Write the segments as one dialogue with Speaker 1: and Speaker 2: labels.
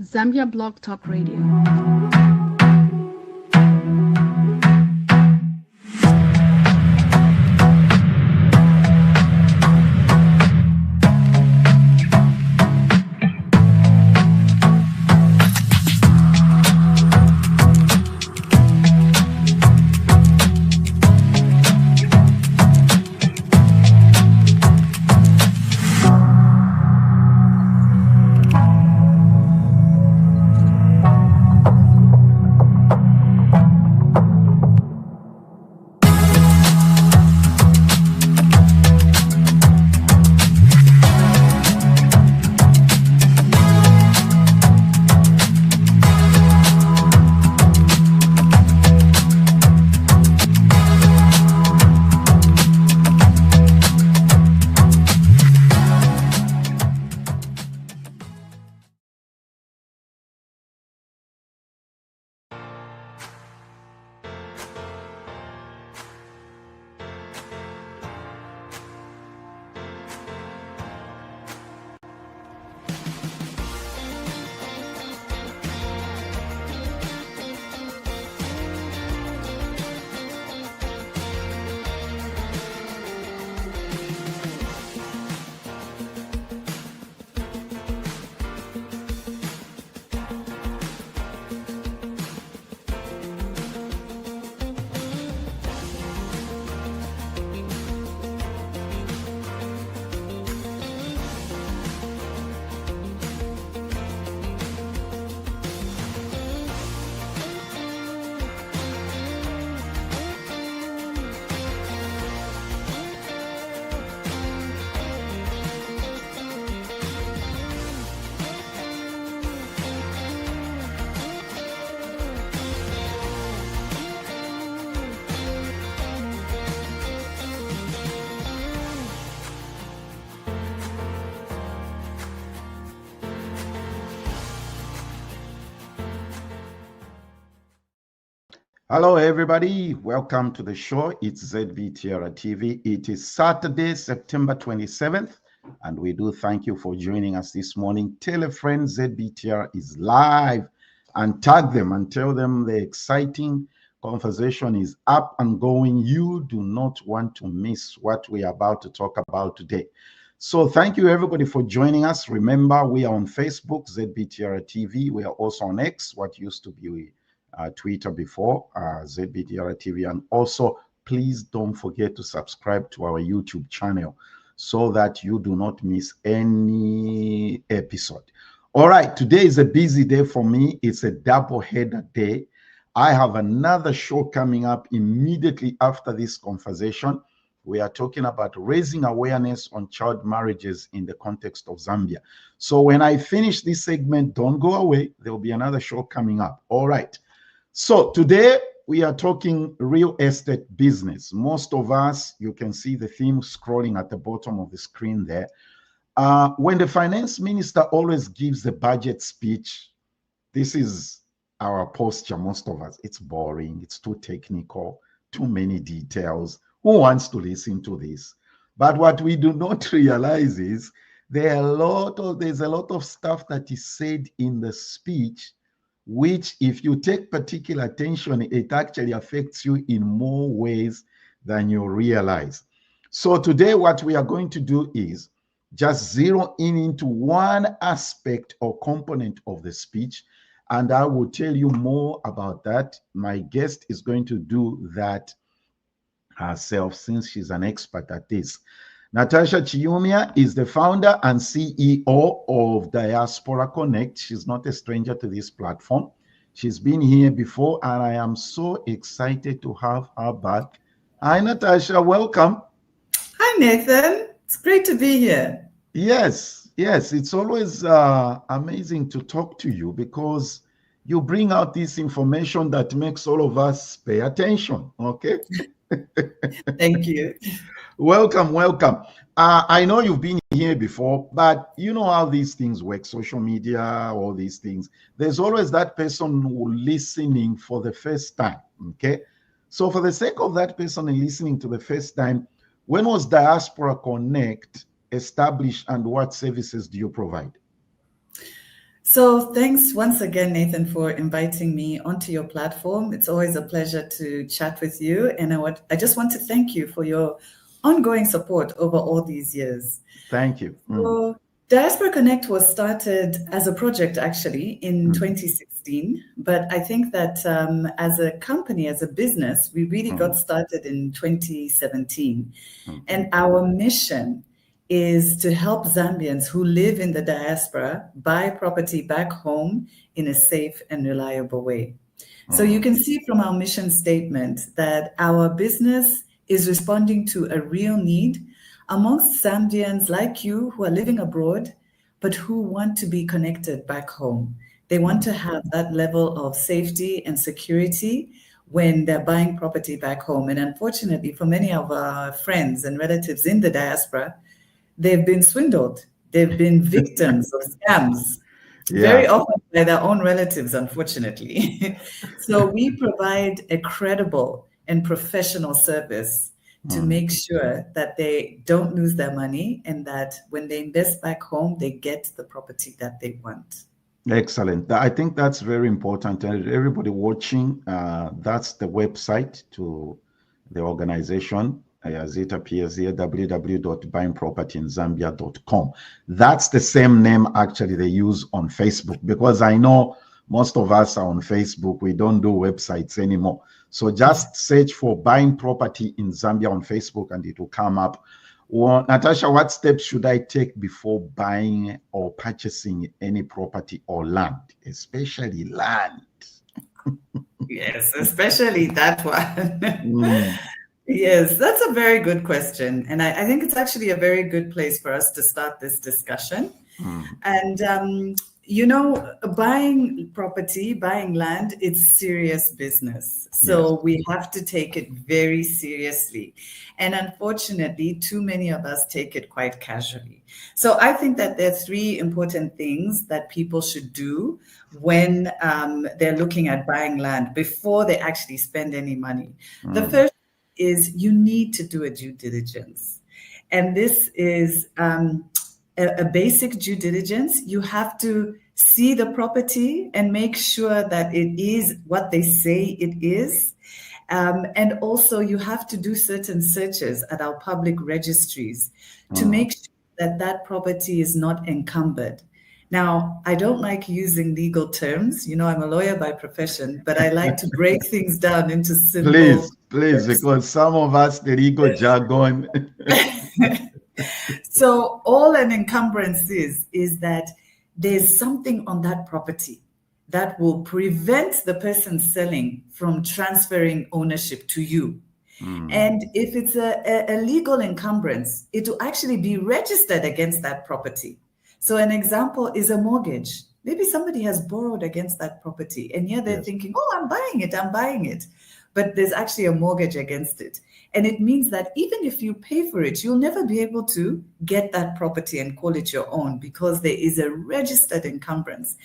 Speaker 1: Zambia Blog Talk Radio.
Speaker 2: Hello, everybody. Welcome to the show. It's ZBTR TV. It is Saturday, September 27th, and we do thank you for joining us this morning. Tell a friend ZBTR is live and tag them and tell them the exciting conversation is up and going. You do not want to miss what we are about to talk about today. So thank you, everybody, for joining us. Remember, we are on Facebook, ZBTR TV. We are also on X, what used to be Twitter before, ZBTR TV. And also, please don't forget to subscribe to our YouTube channel so that you do not miss any episode. All right, today is a busy day for me. It's a double header day. I have another show coming up immediately after this conversation. We are talking about raising awareness on child marriages in the context of Zambia. So when I finish this segment, don't go away. There will be another show coming up. All right. So today we are talking real estate business. Most of us, you can see the theme scrolling at the bottom of the screen there. When the finance minister always gives the budget speech, this is our posture, most of us. It's boring, it's too technical, too many details. Who wants to listen to this? But what we do not realize is there's a lot of stuff that is said in the speech which, if you take particular attention, it actually affects you in more ways than you realize. So today, what we are going to do is just zero in into one aspect or component of the speech, and I will tell you more about that. My guest is going to do that herself since she's an expert at this. Natasha Chiumya is the founder and CEO of Diaspora Connect. She's not a stranger to this platform. She's been here before, and I am so excited to have her back. Hi, Natasha. Welcome.
Speaker 3: Hi, Nathan. It's great to be here.
Speaker 2: Yes. It's always amazing to talk to you because you bring out this information that makes all of us pay attention. Okay.
Speaker 3: Thank you.
Speaker 2: Welcome. I know you've been here before, but you know how these things work, social media, all these things. There's always that person who listening for the first time, okay? So for the sake of that person listening to the first time, when was Diaspora Connect established and what services do you provide?
Speaker 3: So thanks once again, Nathan, for inviting me onto your platform. It's always a pleasure to chat with you. And I just want to thank you for your ongoing support over all these years.
Speaker 2: Thank you.
Speaker 3: So Diaspora Connect was started as a project actually in 2016, but I think that as a company, as a business, we really got started in 2017. And our mission is to help Zambians who live in the diaspora buy property back home in a safe and reliable way. So you can see from our mission statement that our business is responding to a real need amongst Zambians like you who are living abroad, but who want to be connected back home. They want to have that level of safety and security when they're buying property back home. And unfortunately, for many of our friends and relatives in the diaspora, they've been swindled. They've been victims of scams, very often by their own relatives, unfortunately. So we provide a credible and professional service to make sure that they don't lose their money and that when they invest back home, they get the property that they want.
Speaker 2: Excellent. I think that's very important. And everybody watching, that's the website to the organization, as it appears here, www.buyingpropertyinzambia.com. That's the same name actually they use on Facebook, because I know most of us are on Facebook. We don't do websites anymore. So just search for Buying Property in Zambia on Facebook and it will come up. Well, Natasha, what steps should I take before buying or purchasing any property or land, especially land?
Speaker 3: Yes, especially that one. Yes, that's a very good question. And I think it's actually a very good place for us to start this discussion. And, you know, buying property, buying land, it's serious business. So we have to take it very seriously. And unfortunately, too many of us take it quite casually. So I think that there are three important things that people should do when they're looking at buying land before they actually spend any money. The first is you need to do a due diligence. And this is a basic due diligence. You have to see the property and make sure that it is what they say it is. And also you have to do certain searches at our public registries to make sure that that property is not encumbered. Now, I don't like using legal terms. You know, I'm a lawyer by profession, but I like to break things down into simple.
Speaker 2: Please, because some of us, the legal jargon.
Speaker 3: So all an encumbrance is that there's something on that property that will prevent the person selling from transferring ownership to you. And if it's a legal encumbrance, it will actually be registered against that property. So an example is a mortgage. Maybe somebody has borrowed against that property and yet they're thinking, oh, I'm buying it. But there's actually a mortgage against it. And it means that even if you pay for it, you'll never be able to get that property and call it your own because there is a registered encumbrance.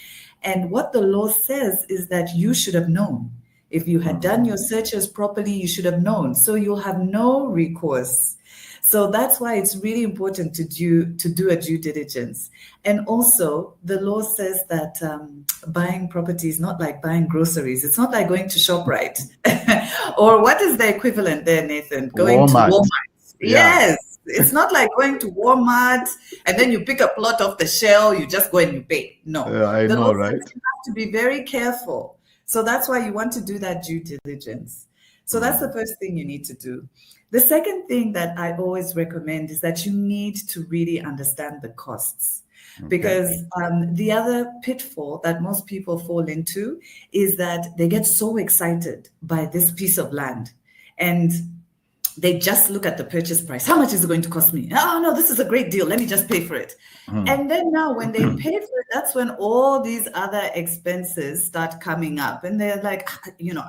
Speaker 3: And what the law says is that you should have known. If you had done your searches properly, you should have known. So you'll have no recourse. So that's why it's really important to do a due diligence. And also, the law says that buying property is not like buying groceries. It's not like going to ShopRite. Or what is the equivalent there, Nathan? Going to Walmart. Yes. It's not like going to Walmart and then you pick a plot off the shelf, you just go and you pay. No.
Speaker 2: I know, right?
Speaker 3: You have to be very careful. So that's why you want to do that due diligence. So that's the first thing you need to do. The second thing that I always recommend is that you need to really understand the costs. Because the other pitfall that most people fall into is that they get so excited by this piece of land and they just look at the purchase price. How much is it going to cost me? Oh, no, this is a great deal. Let me just pay for it. And then now when they pay for it, that's when all these other expenses start coming up. And they're like, you know,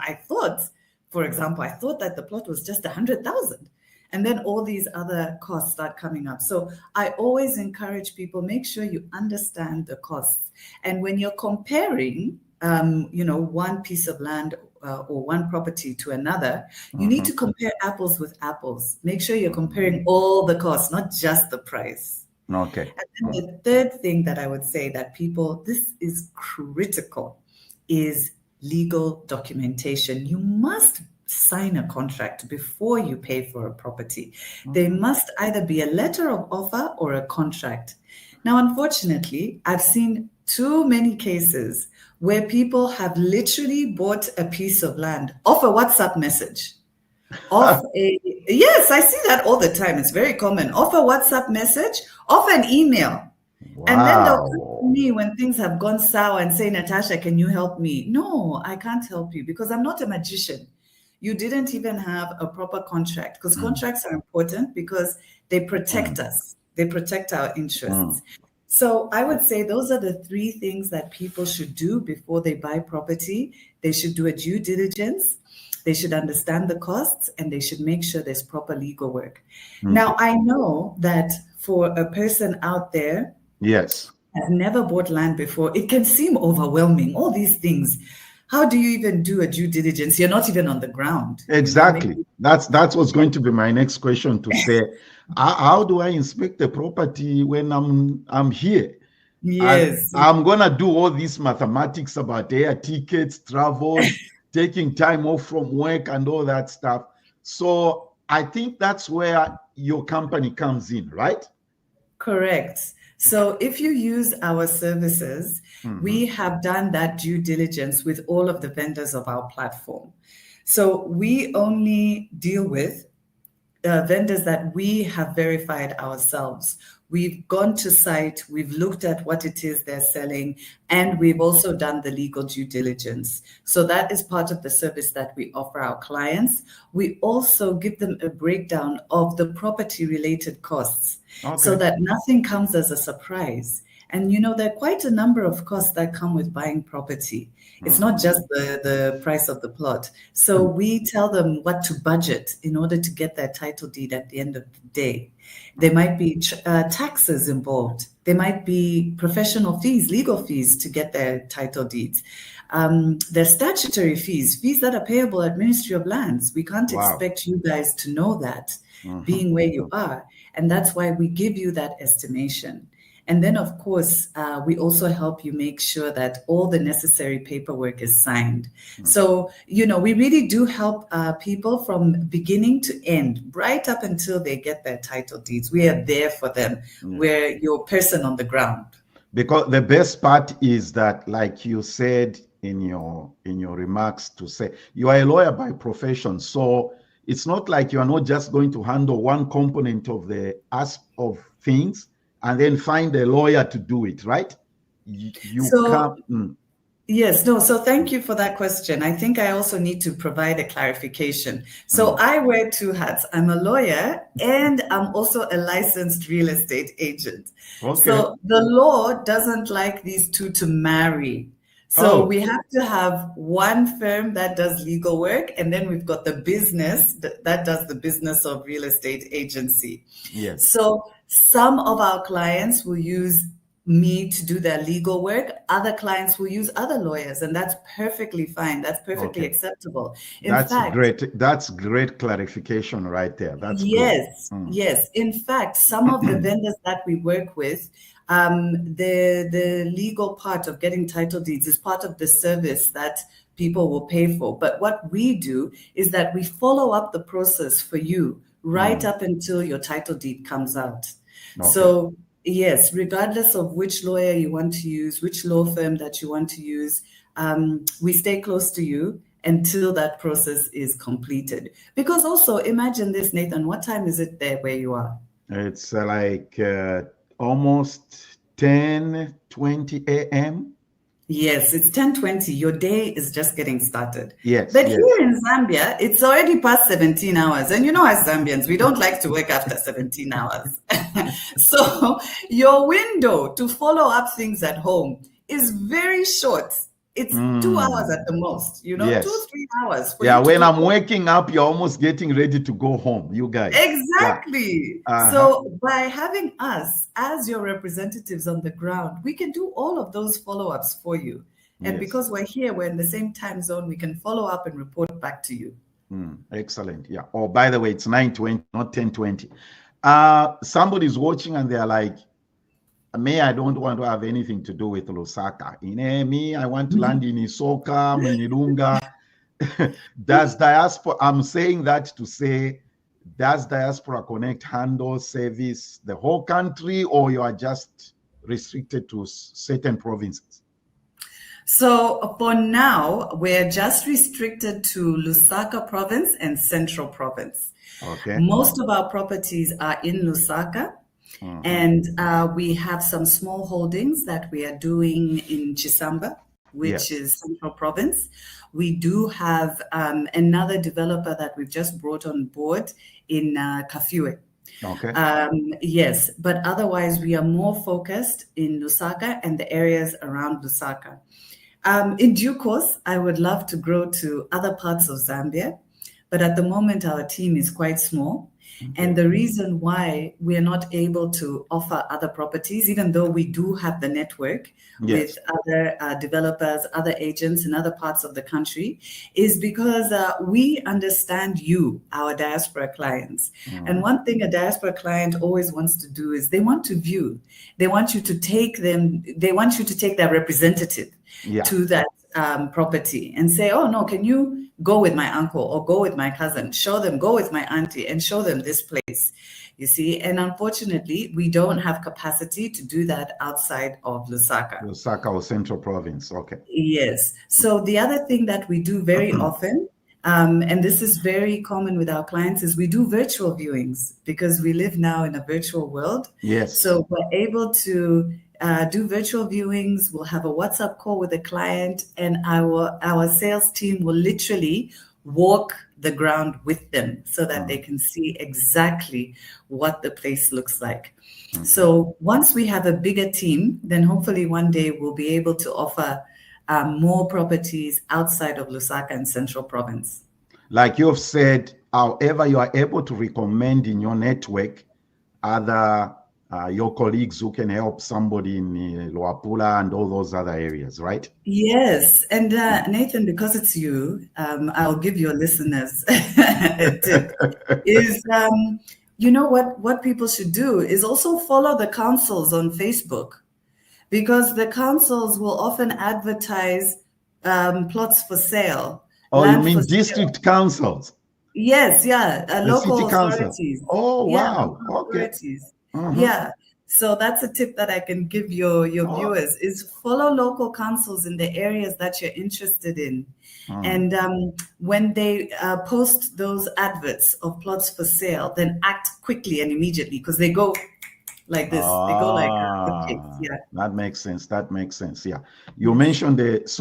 Speaker 3: for example, I thought that the plot was just 100,000. And then all these other costs start coming up. So I always encourage people, make sure you understand the costs. And when you're comparing, you know, one piece of land or one property to another, you need to compare apples with apples. Make sure you're comparing all the costs, not just the price.
Speaker 2: Okay.
Speaker 3: And then the third thing that I would say that people, this is critical, is legal documentation. You must sign a contract before you pay for a property. There must either be a letter of offer or a contract. Now, unfortunately, I've seen too many cases where people have literally bought a piece of land off a WhatsApp message. Yes, I see that all the time. It's very common. Off a WhatsApp message, off an email. And then they'll come to
Speaker 2: Wow.
Speaker 3: me when things have gone sour and say, Natasha, can you help me? No, I can't help you because I'm not a magician. You didn't even have a proper contract, because contracts are important because they protect us. They protect our interests. So I would say those are the three things that people should do before they buy property. They should do a due diligence. They should understand the costs, and they should make sure there's proper legal work. Now, I know that for a person out there
Speaker 2: Yes.
Speaker 3: has never bought land before, it can seem overwhelming, all these things. How do you even do a due diligence? You're not even on the ground.
Speaker 2: Exactly. That's what's going to be my next question, to say, how do I inspect the property when I'm here?
Speaker 3: Yes.
Speaker 2: And I'm gonna do all these mathematics about air tickets, travels, taking time off from work, and all that stuff. So I think that's where your company comes in, right?
Speaker 3: Correct. So if you use our services, we have done that due diligence with all of the vendors of our platform. So we only deal with vendors that we have verified ourselves. We've gone to site, we've looked at what it is they're selling, and we've also done the legal due diligence. So that is part of the service that we offer our clients. We also give them a breakdown of the property related costs, so that nothing comes as a surprise. And there are quite a number of costs that come with buying property. It's not just the price of the plot. So we tell them what to budget in order to get their title deed at the end of the day. There might be taxes involved. There might be professional fees, legal fees to get their title deeds. There's statutory fees that are payable at Ministry of Lands. We can't expect you guys to know that, being where you are. And that's why we give you that estimation. And then, of course, we also help you make sure that all the necessary paperwork is signed. So, we really do help people from beginning to end, right up until they get their title deeds. We are there for them. We're your person on the ground.
Speaker 2: Because the best part is that, like you said in your remarks, to say you are a lawyer by profession. So it's not like you are not just going to handle one component of the of things and then find a lawyer to do it, right?
Speaker 3: Yes, no. So thank you for that question. I think I also need to provide a clarification. So I wear two hats. I'm a lawyer and I'm also a licensed real estate agent. So the law doesn't like these two to marry. So we have to have one firm that does legal work, and then we've got the business that does the business of real estate agency.
Speaker 2: Yes.
Speaker 3: So some of our clients will use me to do their legal work. Other clients will use other lawyers, and that's perfectly fine. That's perfectly acceptable.
Speaker 2: That's great. That's great clarification right there. That's
Speaker 3: yes, yes. In fact, some of the vendors that we work with, the legal part of getting title deeds is part of the service that people will pay for. But what we do is that we follow up the process for you right up until your title deed comes out. So yes, regardless of which lawyer you want to use, which law firm that you want to use, we stay close to you until that process is completed. Because also, imagine this, Nathan, what time is it there where you are?
Speaker 2: It's like almost 10:20 a.m.
Speaker 3: Yes, it's 10:20. Your day is just getting started.
Speaker 2: Yes.
Speaker 3: But here in Zambia, it's already past 17 hours. And as Zambians, we don't like to work after 17 hours. So your window to follow up things at home is very short. It's 2 hours at the most, 2-3 hours.
Speaker 2: When I'm waking up, you're almost getting ready to go home, you guys.
Speaker 3: Exactly. So by having us as your representatives on the ground, we can do all of those follow-ups for you. And because we're here, we're in the same time zone, we can follow up and report back to you.
Speaker 2: Excellent. Yeah. Oh, by the way, it's 9:20, not 10:20. Somebody's watching and they're like, me, I don't want to have anything to do with Lusaka. Me, I want to land in Isoka, Mwenilunga. Does diaspora, I'm saying that to say, does Diaspora Connect handle service the whole country, or you are just restricted to certain provinces?
Speaker 3: So for now, we're just restricted to Lusaka province and Central province.
Speaker 2: Okay.
Speaker 3: Most of our properties are in Lusaka. And we have some small holdings that we are doing in Chisamba, which is Central Province. We do have another developer that we've just brought on board in Kafue.
Speaker 2: Okay.
Speaker 3: Yes, but otherwise we are more focused in Lusaka and the areas around Lusaka. In due course, I would love to grow to other parts of Zambia, but at the moment our team is quite small. And the reason why we are not able to offer other properties, even though we do have the network with other developers, other agents in other parts of the country, is because we understand you, our diaspora clients. And one thing a diaspora client always wants to do is they want to view. They want you to take them, they want you to take their representative to that property and say, oh no, can you go with my uncle or go with my cousin, show them, go with my auntie and show them this place, you see. And unfortunately, we don't have capacity to do that outside of Lusaka.
Speaker 2: Lusaka or Central Province, okay.
Speaker 3: Yes. So the other thing that we do very often, and this is very common with our clients, is we do virtual viewings because we live now in a virtual world.
Speaker 2: Yes.
Speaker 3: So we're able to do virtual viewings. We'll have a WhatsApp call with a client, and our sales team will literally walk the ground with them so that they can see exactly what the place looks like. So once we have a bigger team, then hopefully one day we'll be able to offer more properties outside of Lusaka and Central Province.
Speaker 2: Like you've said, however, you are able to recommend in your network other your colleagues who can help somebody in Luapula and all those other areas, right?
Speaker 3: Yes. And Nathan, because it's you, I'll give your listeners a tip. Is, you know what people should do is also follow the councils on Facebook, because the councils will often advertise plots for sale.
Speaker 2: Oh, you mean district councils?
Speaker 3: Yes, yeah, local authorities.
Speaker 2: Oh, wow.
Speaker 3: Okay. Yeah. So that's a tip that I can give your viewers is follow local councils in the areas that you're interested in. And when they post those adverts of plots for sale, then act quickly and immediately, because they go like this. They go like hotcakes. Yeah.
Speaker 2: That makes sense. That makes sense. Yeah. You mentioned that's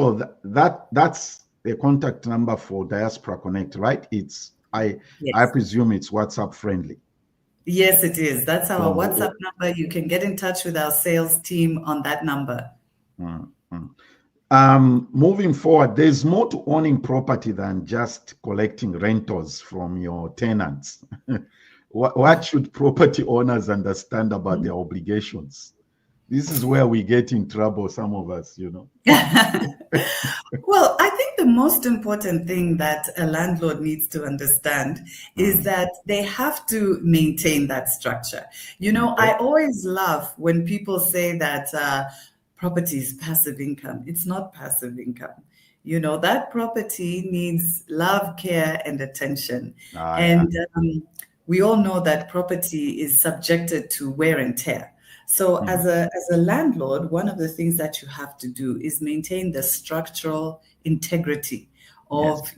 Speaker 2: the contact number for Diaspora Connect, right? It's I presume it's WhatsApp friendly.
Speaker 3: Yes, it is. That's our WhatsApp number. You can get in touch with our sales team on that number.
Speaker 2: Moving forward, there's more to owning property than just collecting rentals from your tenants. What should property owners understand about their obligations? This is where we get in trouble, some of us, you know.
Speaker 3: Well, I think the most important thing that a landlord needs to understand is that they have to maintain that structure. You know, I always laugh when people say that property is passive income. It's not passive income. You know, that property needs love, care, and attention. We all know that property is subjected to wear and tear. So as a landlord, one of the things that you have to do is maintain the structural integrity of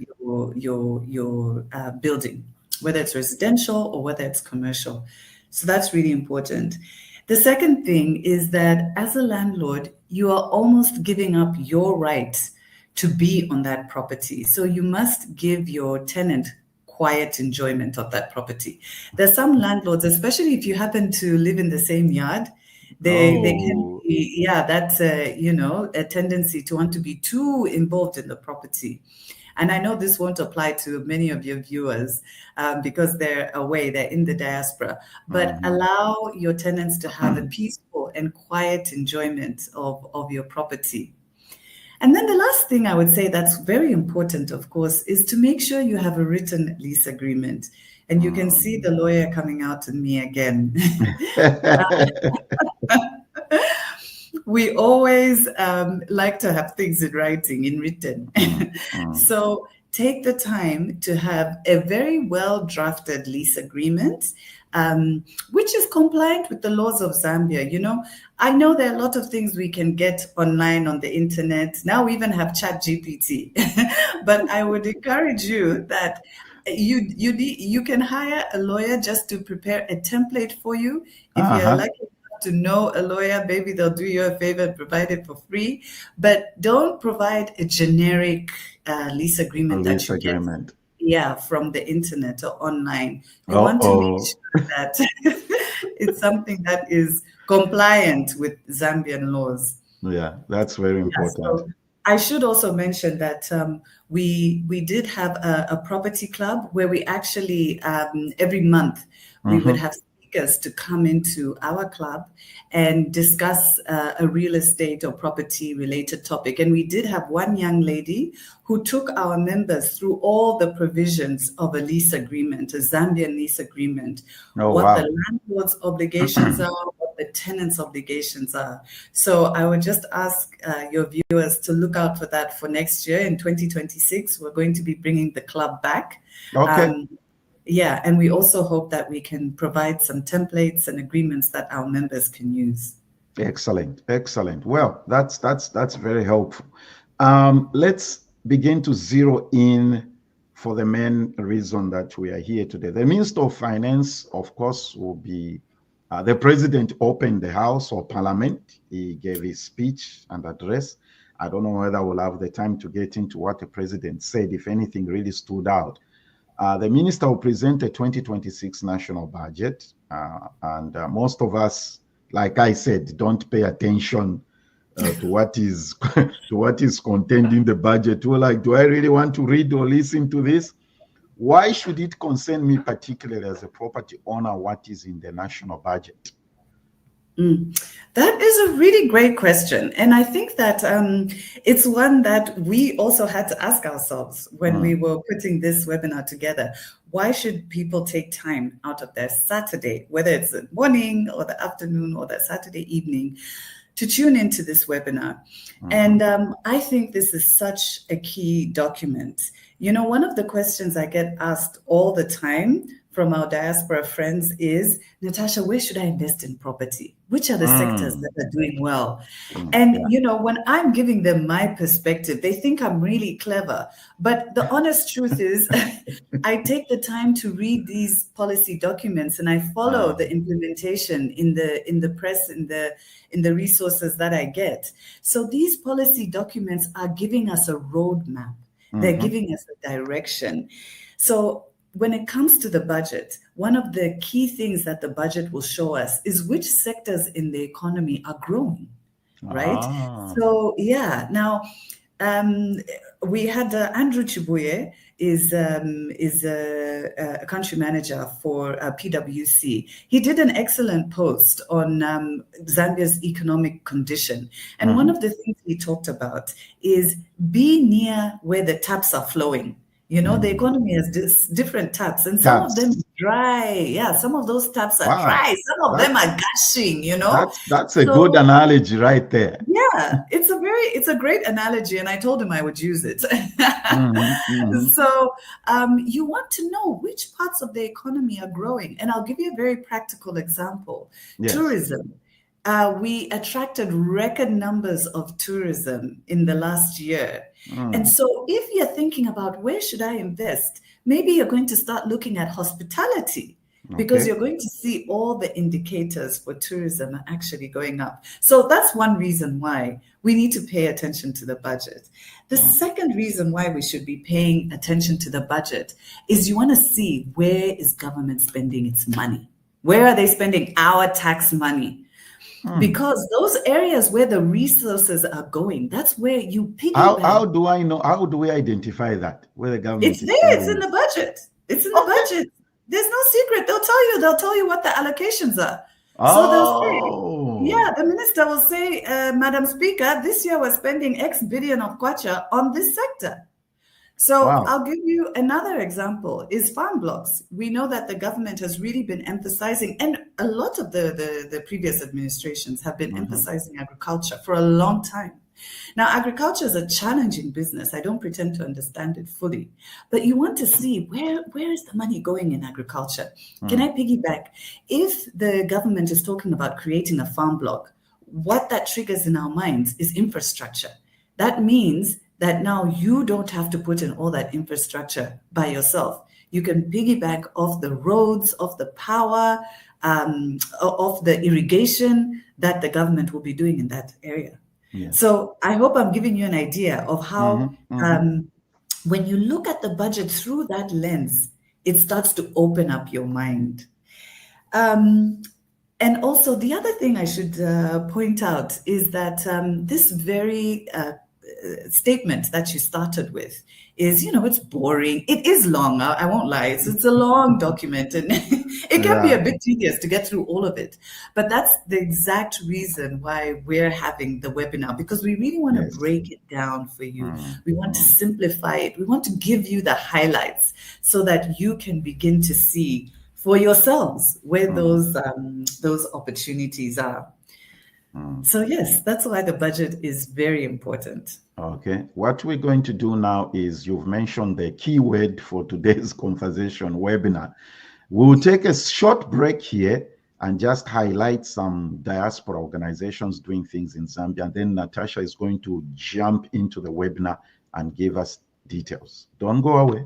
Speaker 3: your building, whether it's residential or whether it's commercial. So that's really important. The second thing is that as a landlord, you are almost giving up your right to be on that property. So you must give your tenant quiet enjoyment of that property. There's some landlords, especially if you happen to live in the same yard, they can be, that's a tendency to want to be too involved in the property. And I know this won't apply to many of your viewers because they're away, they're in the diaspora, but allow your tenants to have a peaceful and quiet enjoyment of your property. And then the last thing I would say that's very important, of course, is to make sure you have a written lease agreement. And you can see the lawyer coming out in me again. we always like to have things in writing, in written. So take the time to have a very well drafted lease agreement, which is compliant with the laws of Zambia. You know, I know there are a lot of things we can get online on the internet. Now we even have Chat GPT. But I would encourage you that you can hire a lawyer just to prepare a template for you. If you're lucky enough to know a lawyer, maybe they'll do you a favor and provide it for free. But don't provide a generic lease agreement that you get from the internet or online. You want to make sure that it's something that is compliant with Zambian laws.
Speaker 2: Yeah, that's very important.
Speaker 3: So I should also mention that we did have a property club where we actually every month we would have speakers to come into our club and discuss a real estate or property related topic. And we did have one young lady who took our members through all the provisions of a lease agreement, a Zambian lease agreement, the landlord's obligations are, what the tenant's obligations are. So I would just ask your viewers to look out for that for next year in 2026. We're going to be bringing the club back.
Speaker 2: Okay.
Speaker 3: And we also hope that we can provide some templates and agreements that our members can use.
Speaker 2: Excellent. Well, that's very helpful. Let's begin to zero in for the main reason that we are here today. The Minister of Finance, of course, will be the President opened the House or Parliament. He gave his speech and address. I don't know whether we'll have the time to get into what the President said, if anything really stood out. The minister will present a 2026 national budget, and most of us, like I said, don't pay attention to what is contained in the budget. We're like, do I really want to read or listen to this? Why should it concern me particularly as a property owner? What is in the national budget?
Speaker 3: That is a really great question. And I think that it's one that we also had to ask ourselves when we were putting this webinar together. Why should people take time out of their Saturday, whether it's the morning or the afternoon or the Saturday evening, to tune into this webinar? And I think this is such a key document. You know, one of the questions I get asked all the time from our diaspora friends is, Natasha, where should I invest in property? Which are the sectors that are doing well? And, you know, when I'm giving them my perspective, they think I'm really clever. But the honest truth is, I take the time to read these policy documents and I follow the implementation in the press, in the resources that I get. So these policy documents are giving us a roadmap. They're giving us a direction. So when it comes to the budget, one of the key things that the budget will show us is which sectors in the economy are growing, right? So, now we had Andrew Chibuye is a country manager for PwC. He did an excellent post on Zambia's economic condition. And one of the things he talked about is be near where the taps are flowing. You know, the economy has different taps, and some of them are dry. Yeah, some of those taps are dry. Some of them are gushing, you know.
Speaker 2: That's a good analogy right there.
Speaker 3: Yeah, it's a great analogy, and I told him I would use it. So you want to know which parts of the economy are growing. And I'll give you a very practical example. Yes. Tourism. We attracted record numbers of tourism in the last year. And so if you're thinking about where should I invest, maybe you're going to start looking at hospitality because you're going to see all the indicators for tourism are actually going up. So that's one reason why we need to pay attention to the budget. The second reason why we should be paying attention to the budget is you want to see where is government spending its money? Where are they spending our tax money? Because those areas where the resources are going, that's where you pick up.
Speaker 2: How do I know? How do we identify that? Where the government
Speaker 3: is there. It's in the budget. It's in the budget. There's no secret. They'll tell you what the allocations are. So they'll say, the minister will say, Madam Speaker, this year we're spending X billion of kwacha on this sector. So
Speaker 2: Wow.
Speaker 3: I'll give you another example is farm blocks. We know that the government has really been emphasizing, and a lot of the previous administrations have been emphasizing agriculture for a long time. Now, agriculture is a challenging business. I don't pretend to understand it fully, but you want to see where is the money going in agriculture? Can I piggyback? If the government is talking about creating a farm block, what that triggers in our minds is infrastructure. That means that now you don't have to put in all that infrastructure by yourself. You can piggyback off the roads, off the power, of the irrigation that the government will be doing in that area.
Speaker 2: Yes.
Speaker 3: So I hope I'm giving you an idea of how, when you look at the budget through that lens, it starts to open up your mind. And also, the other thing I should point out is that this very statement that you started with is, it's boring. It is long. I won't lie. It's a long document, and it can be a bit tedious to get through all of it. But that's the exact reason why we're having the webinar, because we really want to break it down for you. We want to simplify it. We want to give you the highlights so that you can begin to see for yourselves where those opportunities are. So yes, that's why the budget is very important.
Speaker 2: Okay. What we're going to do now is, you've mentioned the keyword for today's conversation webinar. We'll take a short break here and just highlight some diaspora organizations doing things in Zambia. And then Natasha is going to jump into the webinar and give us details. Don't go away.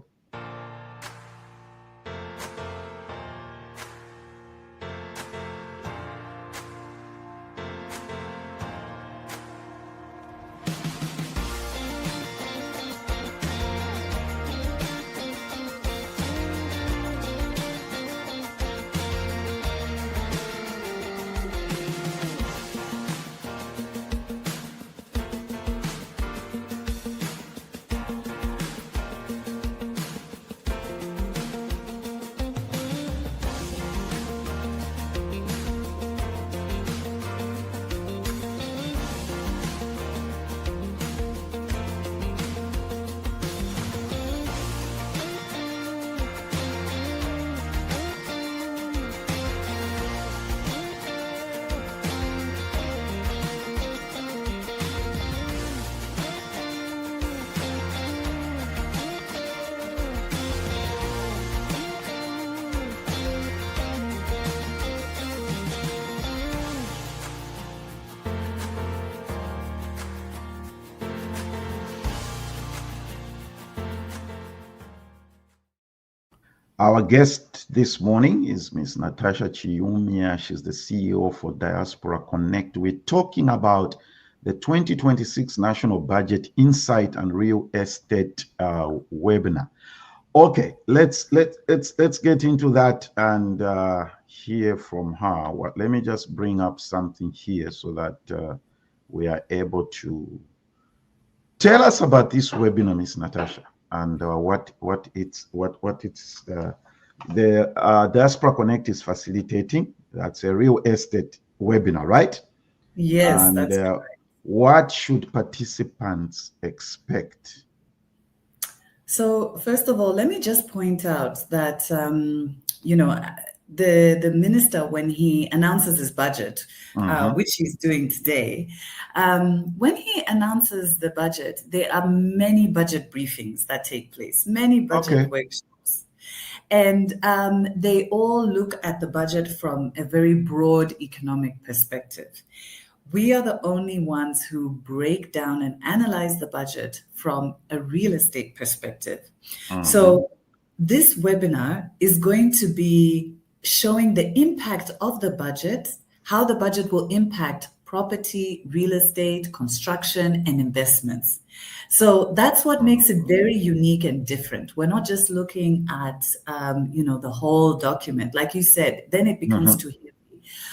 Speaker 2: Our guest this morning is Ms. Natasha Chiumya. She's the CEO for Diaspora Connect. We're talking about the 2026 National Budget Insight and Real Estate webinar. Okay, let's get into that and hear from her. Let me just bring up something here so that we are able to tell us about this webinar, Ms. Natasha, and what it's the Diaspora Connect is facilitating. That's a real estate webinar, right?
Speaker 3: Yes,
Speaker 2: and
Speaker 3: that's right.
Speaker 2: What should participants expect?
Speaker 3: So first of all, let me just point out that the minister, when he announces his budget, which he's doing today, when he announces the budget, there are many budget briefings that take place, many budget workshops. And they all look at the budget from a very broad economic perspective. We are the only ones who break down and analyze the budget from a real estate perspective. So this webinar is going to be showing the impact of the budget, how the budget will impact property, real estate, construction, and investments. So that's what makes it very unique and different. We're not just looking at, the whole document. Like you said, then it becomes too heavy.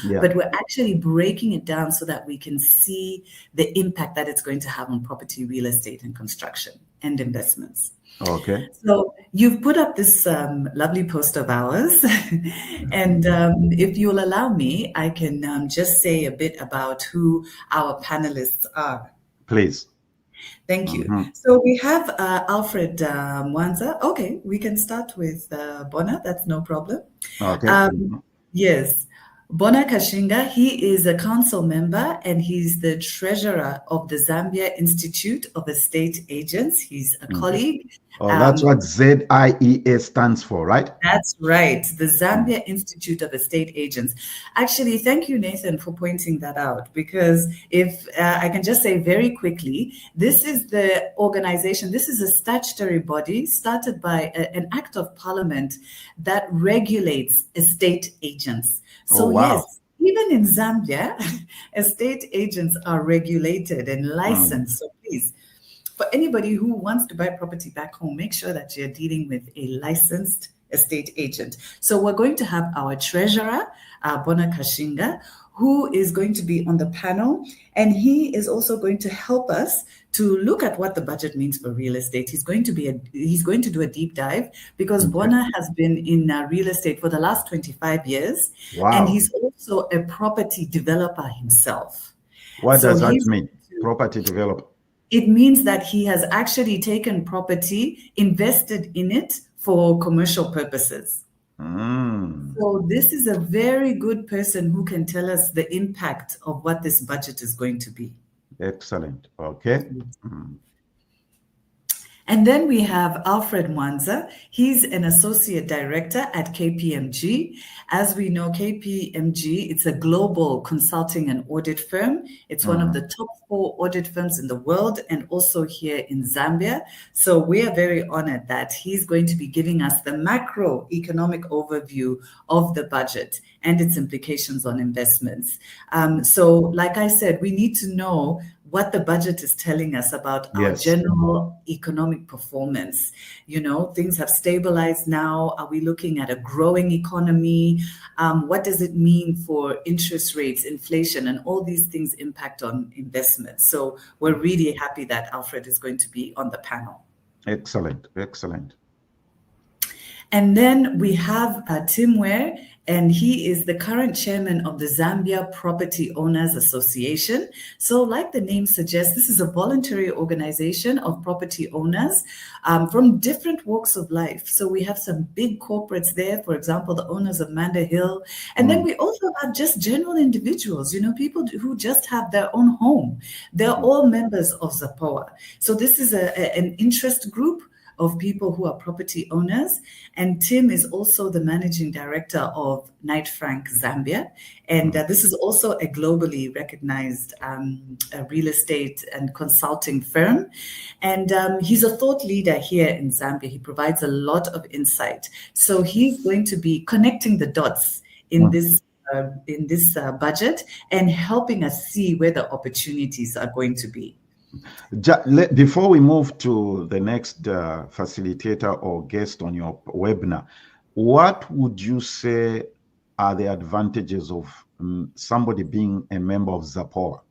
Speaker 3: Yeah. But we're actually breaking it down so that we can see the impact that it's going to have on property, real estate, and construction and investments.
Speaker 2: Okay.
Speaker 3: So you've put up this lovely post of ours. And if you'll allow me, I can just say a bit about who our panelists are.
Speaker 2: Please.
Speaker 3: Thank you. So we have Alfred Mwanza. Okay, we can start with Bona. That's no problem.
Speaker 2: Okay.
Speaker 3: Yes. Bona Kashinga, he is a council member and he's the treasurer of the Zambia Institute of Estate Agents. He's a colleague.
Speaker 2: Oh, that's what ZIEA stands for, right?
Speaker 3: That's right, the Zambia Institute of Estate Agents. Actually, thank you, Nathan, for pointing that out, because if I can just say very quickly, this is the organization, this is a statutory body started by an act of parliament that regulates estate agents. So,
Speaker 2: wow.
Speaker 3: yes, even in Zambia, estate agents are regulated and licensed. So please, for anybody who wants to buy property back home, make sure that you're dealing with a licensed estate agent. So we're going to have our treasurer, Bona Kashinga, who is going to be on the panel, and he is also going to help us to look at what the budget means for real estate. He's going to do a deep dive, because Bona has been in real estate for the last 25 years.
Speaker 2: Wow.
Speaker 3: And he's also a property developer himself.
Speaker 2: What does that mean, property developer?
Speaker 3: It means that he has actually taken property, invested in it for commercial purposes. So this is a very good person who can tell us the impact of what this budget is going to be.
Speaker 2: Excellent. Okay.
Speaker 3: And then we have Alfred Mwanza. He's an associate director at KPMG. As we know, KPMG, it's a global consulting and audit firm. It's one of the top 4 audit firms in the world, and also here in Zambia. So we are very honored that he's going to be giving us the macroeconomic overview of the budget and its implications on investments. So like I said, we need to know what the budget is telling us about our general economic performance. You know, things have stabilized now. Are we looking at a growing economy? What does it mean for interest rates, inflation, and all these things impact on investments? So we're really happy that Alfred is going to be on the panel.
Speaker 2: Excellent, excellent.
Speaker 3: And then we have Tim Ware, and he is the current chairman of the Zambia Property Owners Association. So like the name suggests, this is a voluntary organization of property owners from different walks of life. So we have some big corporates there, for example, the owners of Manda Hill. And then we also have just general individuals, you know, people who just have their own home. They're all members of ZAPOA. So this is an interest group of people who are property owners. And Tim is also the managing director of Knight Frank Zambia. And this is also a globally recognized real estate and consulting firm. And he's a thought leader here in Zambia. He provides a lot of insight. So he's going to be connecting the dots in this budget and helping us see where the opportunities are going to be.
Speaker 2: Before we move to the next facilitator or guest on your webinar, what would you say are the advantages of somebody being a member of ZAPOA?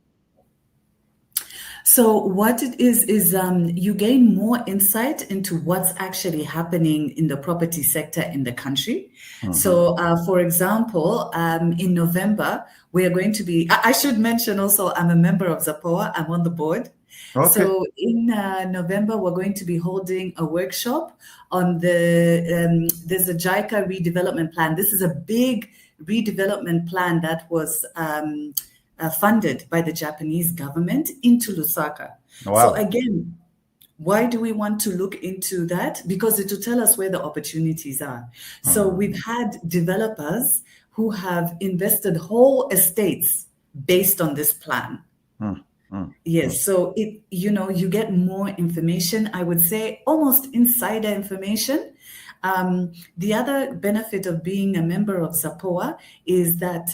Speaker 3: So what it is you gain more insight into what's actually happening in the property sector in the country. So, for example, in November, we are going to be, I should mention also, I'm a member of ZAPOA, I'm on the board. Okay. So in November, we're going to be holding a workshop on there's a JICA redevelopment plan. This is a big redevelopment plan that was funded by the Japanese government into Lusaka. Wow. So again, why do we want to look into that? Because it will tell us where the opportunities are. So we've had developers who have invested whole estates based on this plan. Yes, so you get more information, I would say almost insider information. The other benefit of being a member of ZAPOA is that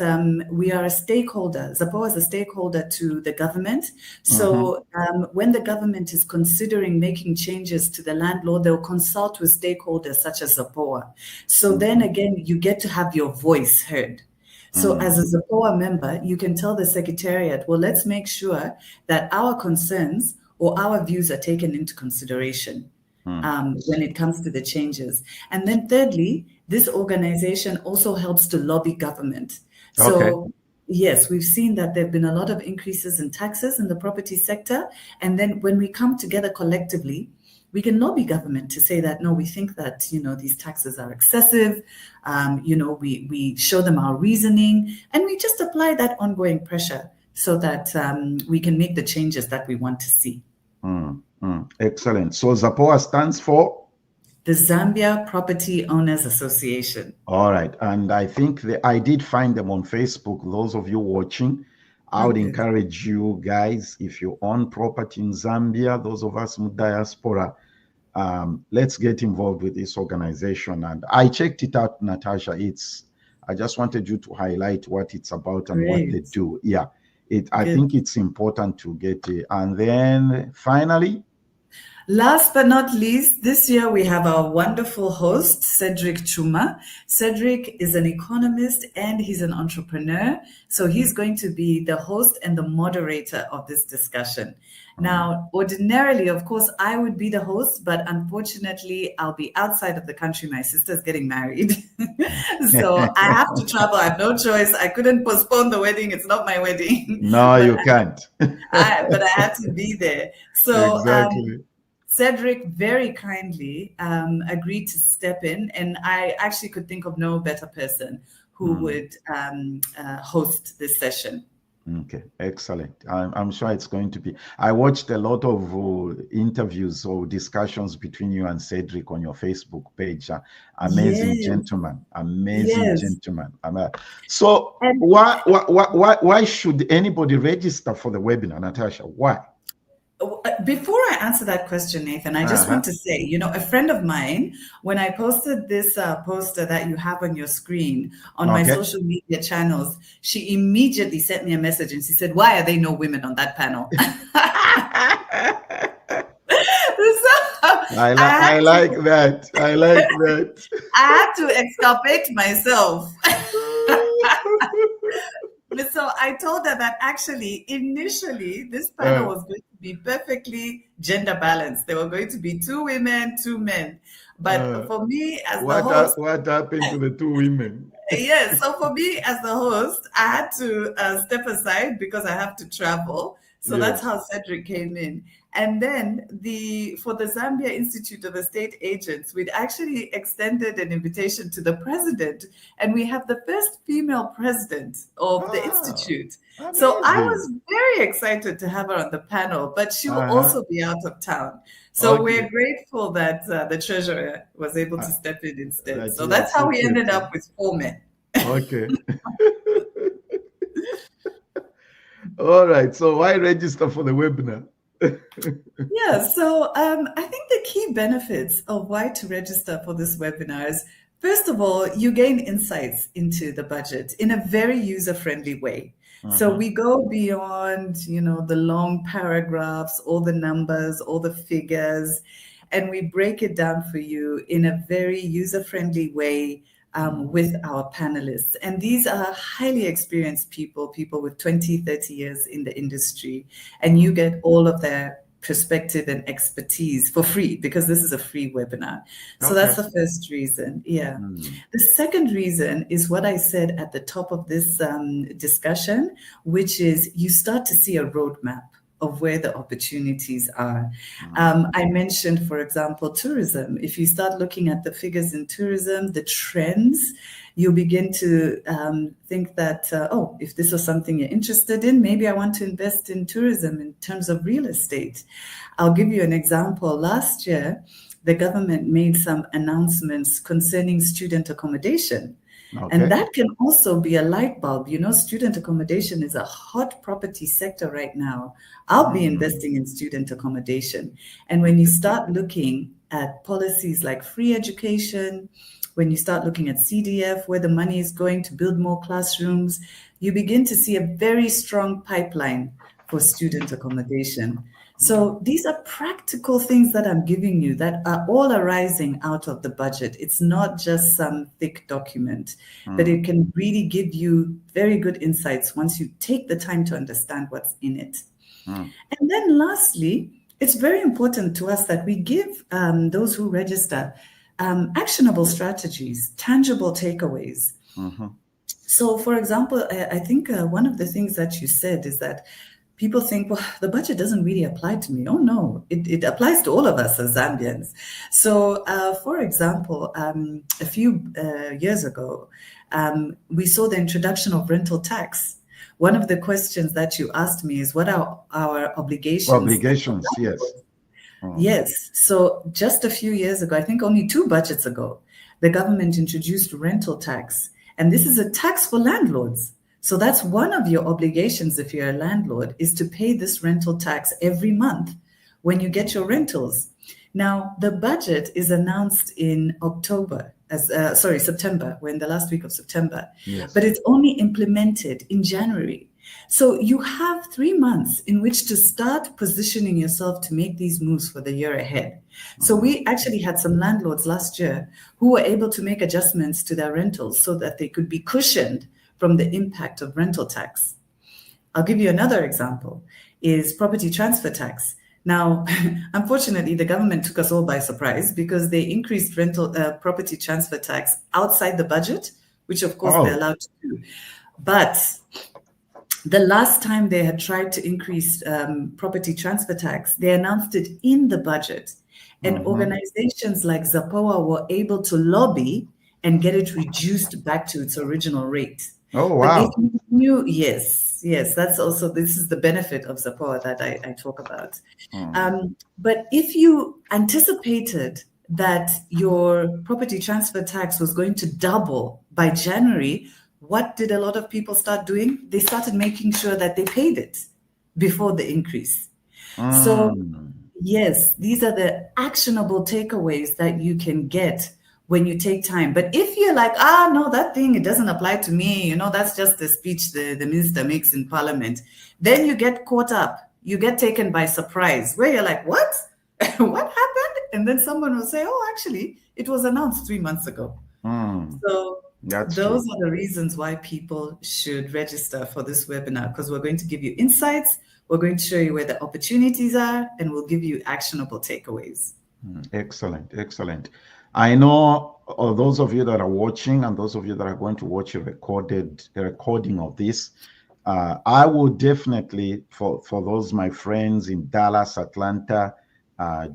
Speaker 3: we are a stakeholder. ZAPOA is a stakeholder to the government. So when the government is considering making changes to the land law, they'll consult with stakeholders such as ZAPOA. So then again, you get to have your voice heard. So as a ZAPOA member, you can tell the Secretariat, well, let's make sure that our concerns or our views are taken into consideration when it comes to the changes. And then thirdly, this organization also helps to lobby government. So Yes, we've seen that there have been a lot of increases in taxes in the property sector. And then when we come together collectively, we can lobby government to say that, no, we think that, these taxes are excessive. We show them our reasoning, and we just apply that ongoing pressure so that we can make the changes that we want to see.
Speaker 2: Excellent. So ZAPOA stands for?
Speaker 3: The Zambia Property Owners Association.
Speaker 2: All right. And I think I did find them on Facebook. Those of you watching, I would encourage you guys, if you own property in Zambia, those of us in diaspora, let's get involved with this organization. And I checked it out, Natasha. I just wanted you to highlight what it's about and what they do. Yeah. I think it's important to get it. And then finally,
Speaker 3: last but not least, this year we have our wonderful host, Cedric Chiumya. Cedric is an economist and he's an entrepreneur. So he's going to be the host and the moderator of this discussion. Now, ordinarily, of course, I would be the host, but unfortunately, I'll be outside of the country. My sister's getting married. So I have to travel. I have no choice. I couldn't postpone the wedding. It's not my wedding.
Speaker 2: No, you can't.
Speaker 3: But I had to be there. So
Speaker 2: exactly.
Speaker 3: Cedric very kindly agreed to step in, and I actually could think of no better person who would host this session.
Speaker 2: Okay, excellent. I'm sure it's going to be. I watched a lot of interviews or discussions between you and Cedric on your Facebook page. Amazing gentleman, amazing gentleman. So why should anybody register for the webinar, Natasha? Why?
Speaker 3: Before I answer that question, Nathan, I just want to say, a friend of mine, when I posted this poster that you have on your screen on my social media channels, she immediately sent me a message and she said, why are there no women on that panel?
Speaker 2: I like that. I like that.
Speaker 3: I had to exculpate myself. So I told her that actually, initially, this panel was going to be perfectly gender balanced. There were going to be 2 women, 2 men. But for me as the host...
Speaker 2: What happened to the 2 women?
Speaker 3: Yes, so for me as the host, I had to step aside because I have to travel. So that's how Cedric came in. And then for the Zambia Institute of Estate Agents, we'd actually extended an invitation to the president, and we have the first female president of the institute. Amazing. So I was very excited to have her on the panel, but she will also be out of town. So we're grateful that the treasurer was able to step in instead. So that's how we ended up with 4 men.
Speaker 2: Okay. All right. So why register for the webinar?
Speaker 3: So I think the key benefits of why to register for this webinar is, first of all, you gain insights into the budget in a very user-friendly way. So we go beyond, the long paragraphs, all the numbers, all the figures, and we break it down for you in a very user-friendly way with our panelists. And these are highly experienced people with 20, 30 years in the industry. And you get all of their perspective and expertise for free, because this is a free webinar. So that's the first reason. The second reason is what I said at the top of this discussion, which is you start to see a roadmap of where the opportunities are. I mentioned, for example, tourism. If you start looking at the figures in tourism, the trends, you begin to think that, if this was something you're interested in, maybe I want to invest in tourism in terms of real estate. I'll give you an example. Last year, the government made some announcements concerning student accommodation. And that can also be a light bulb. Student accommodation is a hot property sector right now. I'll be investing in student accommodation. And when you start looking at policies like free education, when you start looking at CDF, where the money is going to build more classrooms, you begin to see a very strong pipeline for student accommodation. So these are practical things that I'm giving you that are all arising out of the budget. It's not just some thick document, but it can really give you very good insights once you take the time to understand what's in it. And then lastly, it's very important to us that we give those who register actionable strategies, tangible takeaways. So, for example, I think one of the things that you said is that people think, well, the budget doesn't really apply to me. Oh, no, it applies to all of us as Zambians. So, for example, a few years ago, we saw the introduction of rental tax. One of the questions that you asked me is, what are our obligations?
Speaker 2: Obligations, yes.
Speaker 3: Yes. So just a few years ago, I think only 2 budgets ago, the government introduced rental tax. And this is a tax for landlords. So that's one of your obligations if you're a landlord, is to pay this rental tax every month when you get your rentals. Now, the budget is announced in September. We're in the last week of September.
Speaker 2: Yes.
Speaker 3: But it's only implemented in January. So you have 3 months in which to start positioning yourself to make these moves for the year ahead. So we actually had some landlords last year who were able to make adjustments to their rentals so that they could be cushioned from the impact of rental tax. I'll give you another example, is property transfer tax. Now, unfortunately, the government took us all by surprise because they increased property transfer tax outside the budget, which of course they're allowed to do. But the last time they had tried to increase property transfer tax, they announced it in the budget. And organizations like Zapowa were able to lobby and get it reduced back to its original rate.
Speaker 2: Oh, wow.
Speaker 3: But if you knew, yes, that's also, this is the benefit of Zapowa that I talk about. But if you anticipated that your property transfer tax was going to double by January, what did a lot of people start doing? They started making sure that they paid it before the increase. So, yes, these are the actionable takeaways that you can get when you take time. But if you're like, no, that thing, it doesn't apply to me, that's just the speech the minister makes in parliament, then you get caught up. You get taken by surprise where you're like, what? What happened? And then someone will say, oh, actually, it was announced 3 months ago. So those are the reasons why people should register for this webinar, because we're going to give you insights, we're going to show you where the opportunities are, and we'll give you actionable takeaways.
Speaker 2: Excellent, excellent. I know those of you that are watching and those of you that are going to watch a recording of this, I will definitely, for those my friends in Dallas, Atlanta,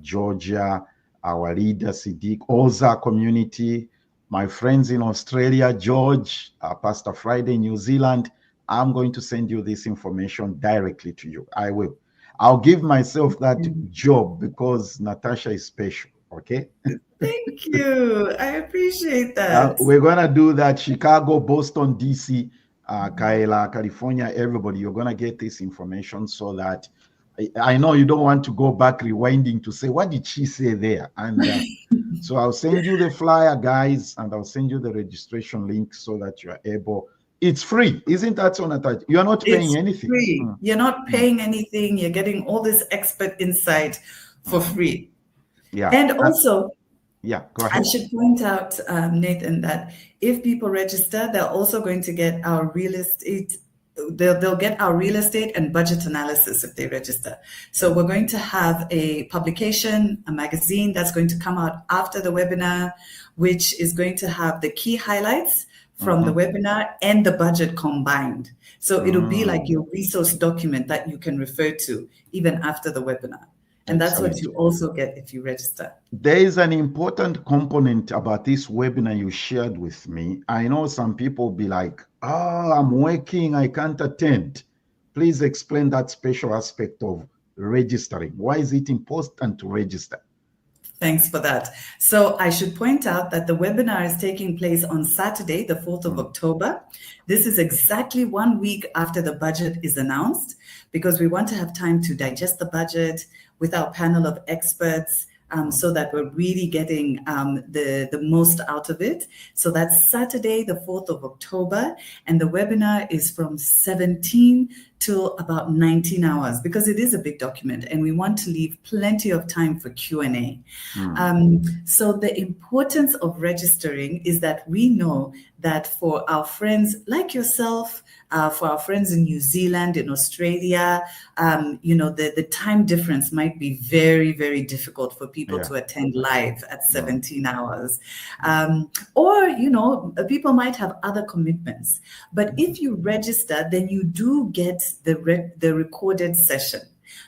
Speaker 2: Georgia, our leader Siddiq, Oza community, my friends in Australia, George, Pastor Friday, New Zealand, I'm going to send you this information directly to you. I will. I'll give myself that job because Natasha is special, okay?
Speaker 3: Thank you. I appreciate that.
Speaker 2: We're going to do that. Chicago, Boston, DC, Kaela, California, everybody, you're going to get this information so that I know you don't want to go back rewinding to say, what did she say there? And so I'll send you the flyer, guys, and I'll send you the registration link so that you're able. It's free, isn't that so, Natasha? You're not paying anything.
Speaker 3: Free. You're not paying anything. You're getting all this expert insight for free.
Speaker 2: Yeah.
Speaker 3: And also,
Speaker 2: go ahead.
Speaker 3: I should point out, Nathan, that if people register, they're also going to get our real estate. They'll get our real estate and budget analysis if they register. So we're going to have a publication, a magazine that's going to come out after the webinar, which is going to have the key highlights from the webinar and the budget combined. So it'll be like your resource document that you can refer to even after the webinar. And that's what you also get if you register.
Speaker 2: There is an important component about this webinar you shared with me. I know some people be like, I'm working, I can't attend. Please explain that special aspect of registering. Why is it important to register?
Speaker 3: Thanks for that. So I should point out that the webinar is taking place on Saturday, the 4th of October. This is exactly 1 week after the budget is announced, because we want to have time to digest the budget with our panel of experts, so that we're really getting the most out of it. So that's Saturday, the 4th of October, and the webinar is from 17 till about 19 hours because it is a big document and we want to leave plenty of time for Q&A. So the importance of registering is that we know that for our friends like yourself, for our friends in New Zealand, in Australia, the time difference might be very, very difficult for people to attend live at 17 hours. Or, people might have other commitments. But if you register, then you do get the recorded session.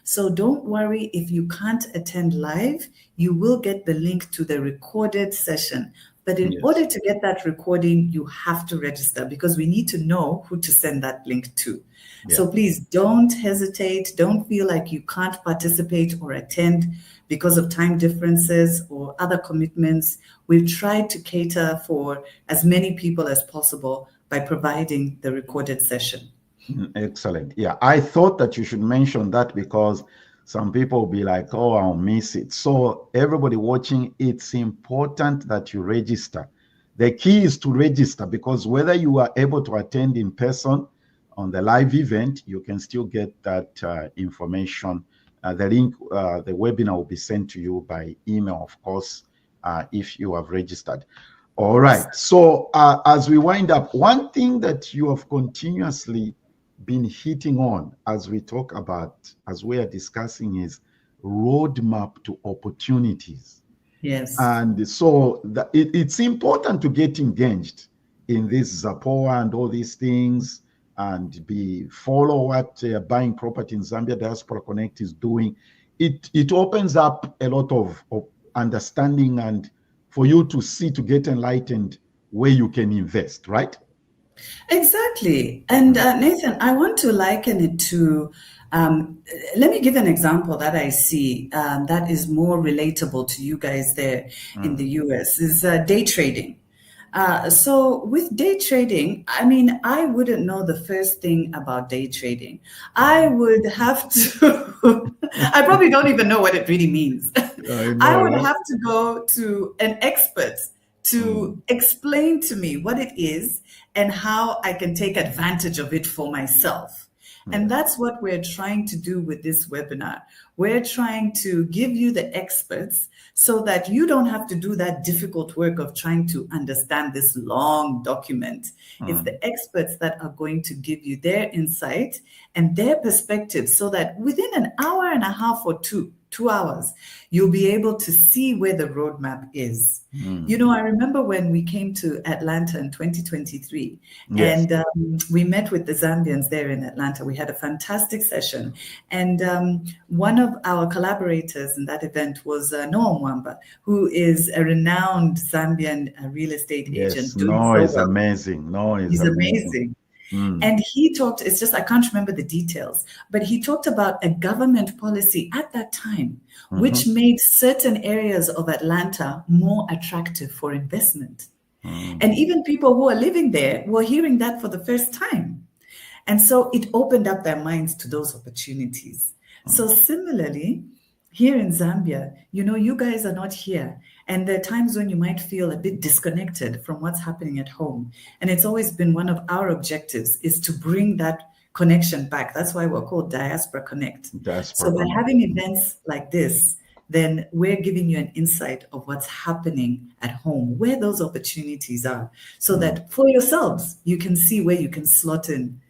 Speaker 3: So don't worry if you can't attend live, you will get the link to the recorded session. But in order to get that recording, you have to register because we need to know who to send that link to. So please don't hesitate. Don't feel like you can't participate or attend because of time differences or other commitments. We've tried to cater for as many people as possible by providing the recorded session.
Speaker 2: Excellent. Yeah, I thought that you should mention that because some people will be like, oh, I'll miss it. So everybody watching, it's important that you register. The key is to register because whether you are able to attend in person on the live event, you can still get that information. The link, the webinar will be sent to you by email, of course, if you have registered. All right. So as we wind up, one thing that you have continuously been hitting on as we talk about, as we are discussing, is roadmap to opportunities.
Speaker 3: Yes.
Speaker 2: And so it's important to get engaged in this Zapoa and all these things and follow what Buying Property in Zambia Diaspora Connect is doing. It opens up a lot of understanding and for you to get enlightened where you can invest, right?
Speaker 3: Exactly. And Nathan, I want to liken it to, let me give an example that I see that is more relatable to you guys there in the US, is day trading. So with day trading, I mean, I wouldn't know the first thing about day trading. I would have to, I probably don't even know what it really means. I would have to go to an expert to explain to me what it is and how I can take advantage of it for myself. And that's what we're trying to do with this webinar. We're trying to give you the experts so that you don't have to do that difficult work of trying to understand this long document. It's the experts that are going to give you their insight and their perspective so that within an hour and a half or 2 hours, you'll be able to see where the roadmap is. I remember when we came to Atlanta in 2023, and we met with the Zambians there in Atlanta. We had a fantastic session. And one of our collaborators in that event was Noah Mwamba, who is a renowned Zambian real estate agent.
Speaker 2: Noah is amazing.
Speaker 3: He's amazing. And he talked, it's just, I can't remember the details, but he talked about a government policy at that time, which made certain areas of Atlanta more attractive for investment. And even people who are living there were hearing that for the first time. And so it opened up their minds to those opportunities. So similarly, here in Zambia, you guys are not here. And there are times when you might feel a bit disconnected from what's happening at home. And it's always been one of our objectives is to bring that connection back. That's why we're called Diaspora Connect. So by having events like this, then we're giving you an insight of what's happening at home, where those opportunities are, so that for yourselves, you can see where you can slot in.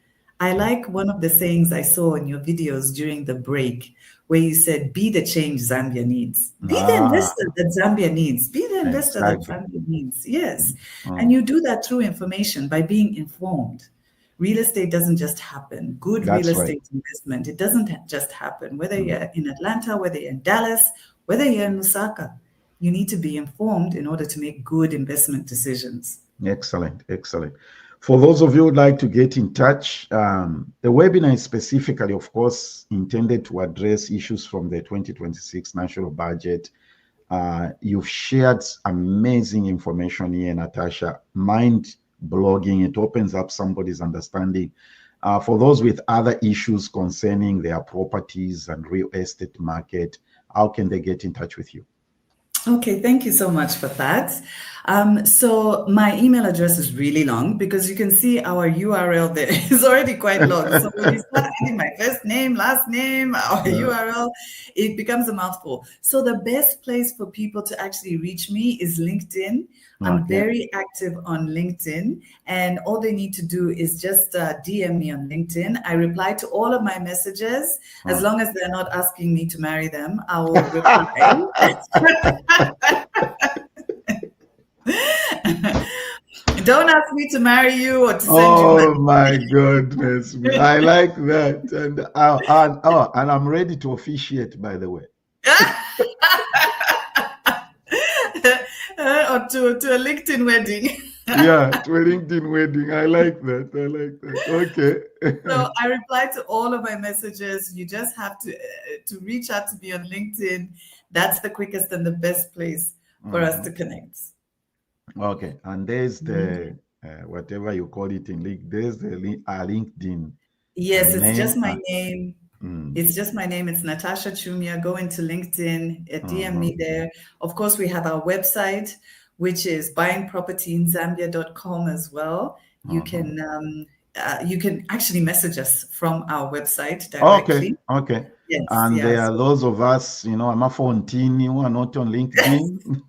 Speaker 3: I like one of the sayings I saw in your videos during the break, where you said, be the change Zambia needs. Be the investor that Zambia needs. Be the investor that Zambia needs. Yes. And you do that through information, by being informed. Real estate doesn't just happen. Good real estate investment, it doesn't just happen. Whether you're in Atlanta, whether you're in Dallas, whether you're in Lusaka, you need to be informed in order to make good investment decisions.
Speaker 2: Excellent. For those of you who would like to get in touch, the webinar is specifically, of course, intended to address issues from the 2026 national budget. You've shared amazing information here, Natasha. Mind blogging, it opens up somebody's understanding. For those with other issues concerning their properties and real estate market, how can they get in touch with you?
Speaker 3: Okay, thank you so much for that. So my email address is really long because you can see our URL there is already quite long. So when you start adding my first name, last name, our URL, it becomes a mouthful. So the best place for people to actually reach me is LinkedIn. I'm very active on LinkedIn, and all they need to do is just DM me on LinkedIn. I reply to all of my messages. As long as they're not asking me to marry them, I will reply. Don't ask me to marry you or to send you
Speaker 2: Oh
Speaker 3: money.
Speaker 2: my goodness me. I like that. And I'm ready to officiate, by the way.
Speaker 3: Or to a LinkedIn wedding.
Speaker 2: Yeah, to a LinkedIn wedding. I like that. I like that. Okay.
Speaker 3: So I reply to all of my messages. You just have to reach out to me on LinkedIn. That's the quickest and the best place for us to connect.
Speaker 2: Okay. And there's the whatever you call it in link. There's the LinkedIn
Speaker 3: Yes, it's
Speaker 2: name.
Speaker 3: just my name. It's just my name. It's Natasha Chiumya. Go into LinkedIn, DM me there. Of course, we have our website, which is buyingpropertyinzambia.com as well. You can actually message us from our website
Speaker 2: Okay.
Speaker 3: directly.
Speaker 2: Okay.
Speaker 3: Yes,
Speaker 2: And there
Speaker 3: yes.
Speaker 2: are those of us, I'm a Fontini who are not on LinkedIn.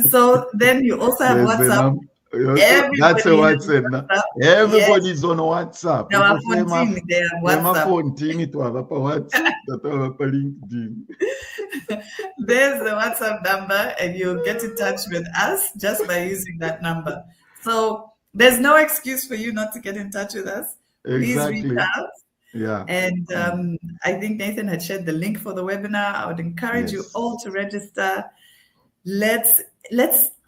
Speaker 3: So then you also have
Speaker 2: There's the
Speaker 3: WhatsApp.
Speaker 2: number. That's a
Speaker 3: Everybody has
Speaker 2: WhatsApp.
Speaker 3: WhatsApp. Yes.
Speaker 2: Everybody's on WhatsApp.
Speaker 3: Now, our team, they have WhatsApp.
Speaker 2: Fontini to have a WhatsApp, that have a LinkedIn.
Speaker 3: There's the WhatsApp number, and you'll get in touch with us just by using that number. So there's no excuse for you not to get in touch with us. Please reach
Speaker 2: Exactly.
Speaker 3: out.
Speaker 2: Yeah.
Speaker 3: And I think Nathan had shared the link for the webinar. I would encourage you all to register. Let's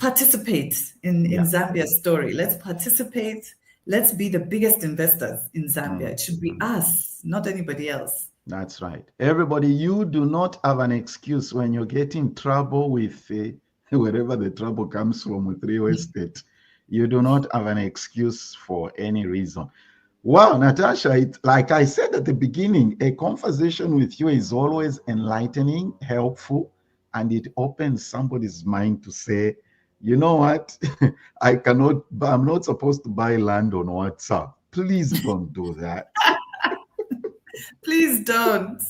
Speaker 3: participate in Zambia's story. Let's participate. Let's be the biggest investors in Zambia. It should be us, not anybody else.
Speaker 2: That's right. Everybody, you do not have an excuse when you get in trouble with wherever the trouble comes from with real estate. You do not have an excuse for any reason. Wow, Natasha, like I said at the beginning, a conversation with you is always enlightening, helpful, and it opens somebody's mind to say, you know what, I'm not supposed to buy land on WhatsApp. Please don't do that.
Speaker 3: Please don't.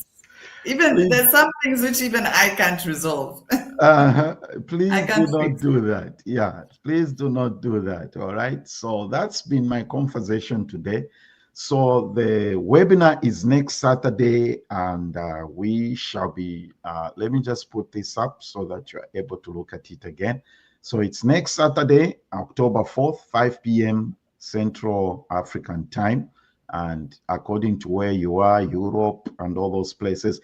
Speaker 3: There's some things which even I can't resolve.
Speaker 2: Please do not do that. Yeah, please do not do that. All right. So that's been my conversation today. So the webinar is next Saturday, and we shall be, let me just put this up so that you're able to look at it again. So it's next Saturday, October 4th, 5 p.m. Central African time. And according to where you are, Europe and all those places,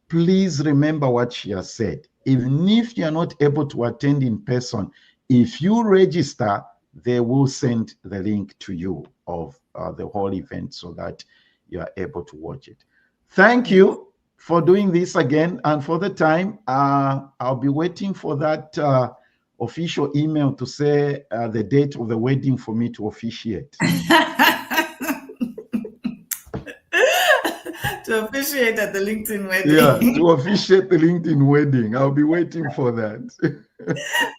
Speaker 2: please remember what she has said. Even if you're not able to attend in person, if you register, they will send the link to you of the whole event so that you are able to watch it. Thank you for doing this again. And for the time, I'll be waiting for that official email to say the date of the wedding for me to officiate.
Speaker 3: To officiate at the LinkedIn wedding.
Speaker 2: Yeah, to officiate the LinkedIn wedding. I'll be waiting for that.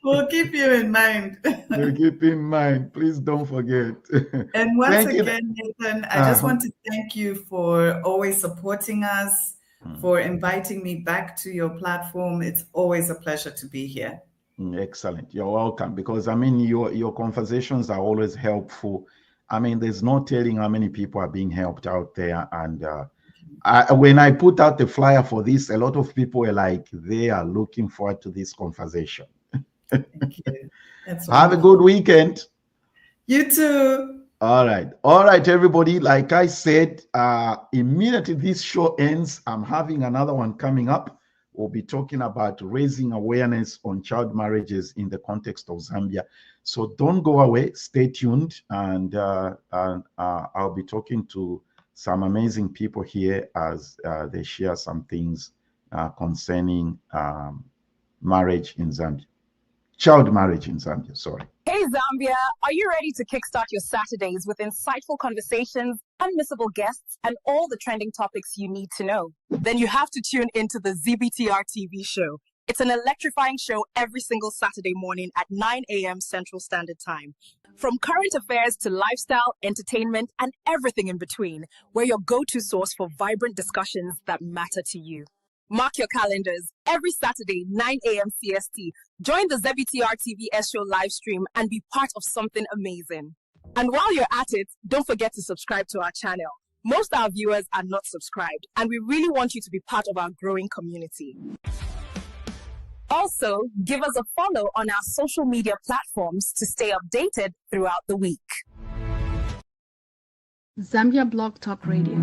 Speaker 3: We'll keep you in mind.
Speaker 2: We'll keep in mind. Please don't forget.
Speaker 3: And once again, Nathan, I just want to thank you for always supporting us, for inviting me back to your platform. It's always a pleasure to be here.
Speaker 2: Excellent. You're welcome. Because I mean, your conversations are always helpful. I mean, there's no telling how many people are being helped out there. And when I put out the flyer for this, a lot of people were like, they are looking forward to this conversation.
Speaker 3: Thank you. That's
Speaker 2: Have a good weekend.
Speaker 3: You too.
Speaker 2: All right, everybody. Like I said, immediately this show ends, I'm having another one coming up. We'll be talking about raising awareness on child marriages in the context of Zambia. So don't go away. Stay tuned, and I'll be talking to some amazing people here as they share some things concerning marriage in Zambia. Child marriage in Zambia, sorry.
Speaker 4: Hey Zambia, are you ready to kickstart your Saturdays with insightful conversations, unmissable guests, and all the trending topics you need to know? Then you have to tune into the ZBTR TV show. It's an electrifying show every single Saturday morning at 9 a.m. Central Standard Time. From current affairs to lifestyle, entertainment, and everything in between, we're your go-to source for vibrant discussions that matter to you. Mark your calendars. Every Saturday, 9 a.m. CST. Join the ZBTR TVS show live stream and be part of something amazing. And while you're at it, don't forget to subscribe to our channel. Most of our viewers are not subscribed, and we really want you to be part of our growing community. Also, give us a follow on our social media platforms to stay updated throughout the week.
Speaker 1: Zambia Blog Talk Radio.